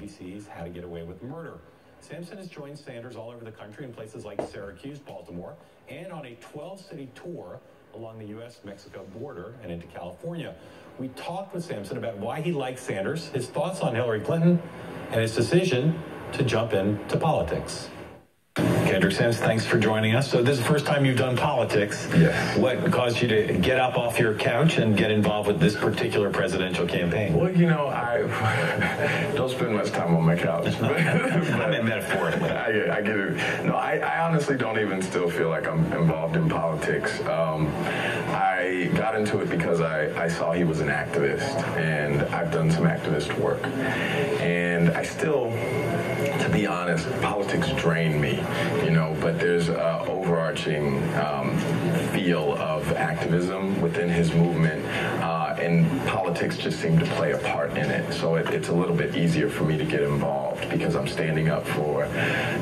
ABC's How to Get Away with Murder. Sampson has joined Sanders all over the country in places like Syracuse, Baltimore, and on a 12-city tour along the U.S.-Mexico border and into California. We talked with Sampson about why he likes Sanders, his thoughts on Hillary Clinton, and his decision to jump into politics. Kendrick Sampson, thanks for joining us. So this is the first time you've done politics. Yes. What caused you to get up off your couch and get involved with this particular presidential campaign? Well, you know, I don't spend much time on my couch. I meant metaphorically. I get it. No, I honestly don't even still feel like I'm involved in politics. I got into it because I saw he was an activist, and I've done some activist work. And I still, to be honest, politics drain me, you know, but there's an overarching feel of activism within his movement, and politics just seem to play a part in it. So it's a little bit easier for me to get involved because I'm standing up for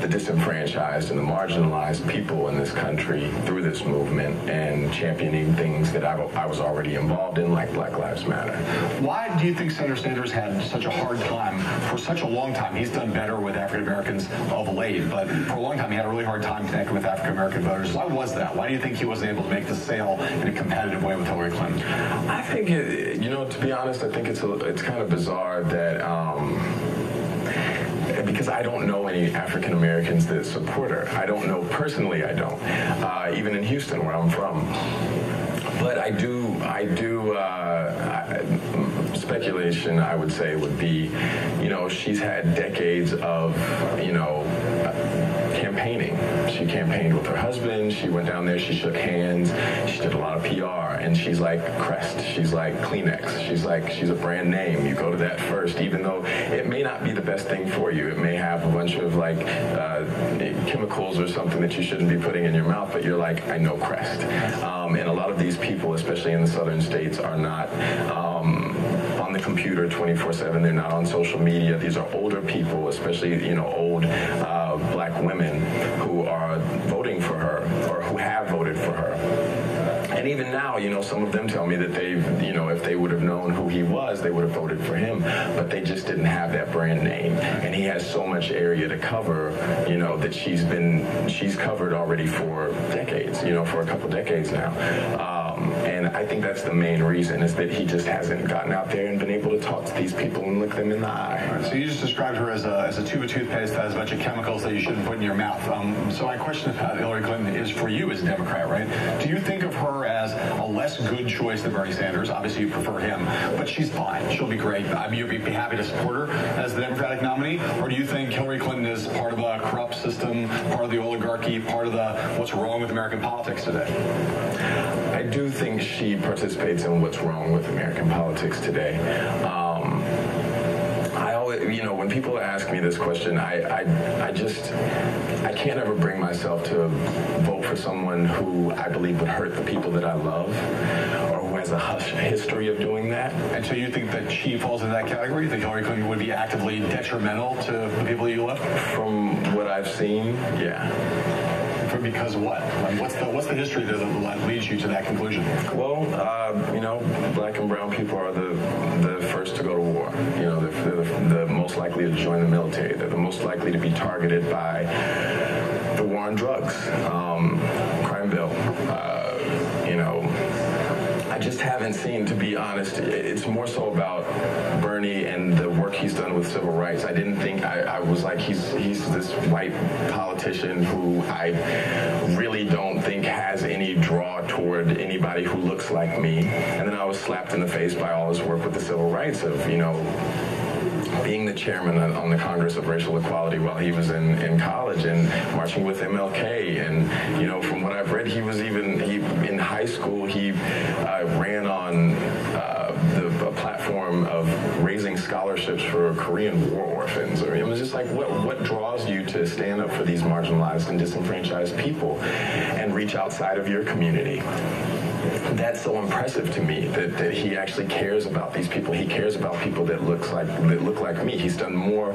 the disenfranchised and the marginalized people in this country through this movement and championing things that I was already involved in, like Black Lives Matter. Why do you think Senator Sanders had such a hard time for such a long time? He's done better with African Americans of late, but for a long time he had a really hard time connecting with African American voters. Why was that? Why do you think he wasn't able to make the sale in a competitive way with Hillary Clinton? I think, you know, to be honest, I think it's kind of bizarre that because I don't know any African Americans that support her. I don't know personally. I don't. Even in Houston, where I'm from. But I do. Speculation, I would say, would be, you know, she's had decades of, you know, campaigning. She campaigned with her husband. She went down there. She shook hands. She did a lot of PR. And she's like Crest. She's like Kleenex. She's a brand name. You go to that first, even though it may not be the best thing for you. It may have a bunch of like chemicals or something that you shouldn't be putting in your mouth. But you're like, I know Crest. And a lot of these people, especially in the southern states, are not on the computer 24/7. They're not on social media. These are older people, especially, you know, old black women who are voting for her or who have voted for her. And even now, you know, some of them tell me that they've, you know, if they would have known who he was, they would have voted for him. But they just didn't have that brand name. And he has so much area to cover, you know, that she's covered already for decades, you know, for a couple decades now. And I think that's the main reason, is that he just hasn't gotten out there and been able to talk to these people and look them in the eye. Right, so you just described her as a tube of toothpaste that has a bunch of chemicals that you shouldn't put in your mouth. So my question about Hillary Clinton is for you as a Democrat, right? Do you think of her as a less good choice than Bernie Sanders? Obviously you prefer him, but she's fine. She'll be great. I mean, you'd be happy to support her as the Democratic nominee? Or do you think Hillary Clinton is part of a corrupt system, part of the oligarchy, part of the what's wrong with American politics today? I do think she participates in what's wrong with American politics today. You know, when people ask me this question, I can't ever bring myself to vote for someone who I believe would hurt the people that I love, or who has a history of doing that. And so you think that she falls into that category? You think Hillary Clinton would be actively detrimental to the people you love? From what I've seen, yeah. Because what? Like, what's the history that leads you to that conclusion? Well, you know, black and brown people are the first to go to war. You know, they're the most likely to join the military. They're the most likely to be targeted by the war on drugs, crime bill. You know, I just haven't seen, to be honest, it's more so about Bernie and the work he's done with civil rights. I didn't think, I was like, he's this white politician who I really don't think has any draw toward anybody who looks like me. And then I was slapped in the face by all his work with the civil rights of, you know, being the chairman on the Congress of Racial Equality while he was in college and marching with MLK. And, you know, from what I've read, he in high school, he ran on a platform of raising scholarships for Korean war orphans. I mean, it was just like, what draws you to stand up for these marginalized and disenfranchised people and reach outside of your community? that's so impressive to me, that he actually cares about these people. He cares about people that look like me. He's done more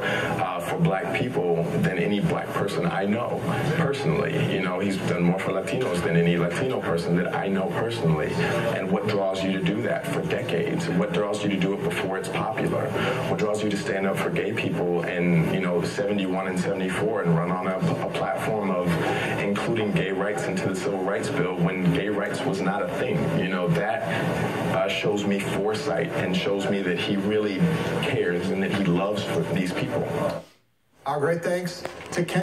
for black people than any black person I know personally. You know, he's done more for Latinos than any Latino person that I know personally. And what draws you to do that for decades? What draws you to do it before it's popular? What draws you to stand up for gay people in, you know, 71 and 74 and run on a platform of including gay rights into the Civil Rights Bill when gay rights was not a thing? You know, that shows me foresight and shows me that he really cares and that he loves these people. Our great thanks to Kendrick.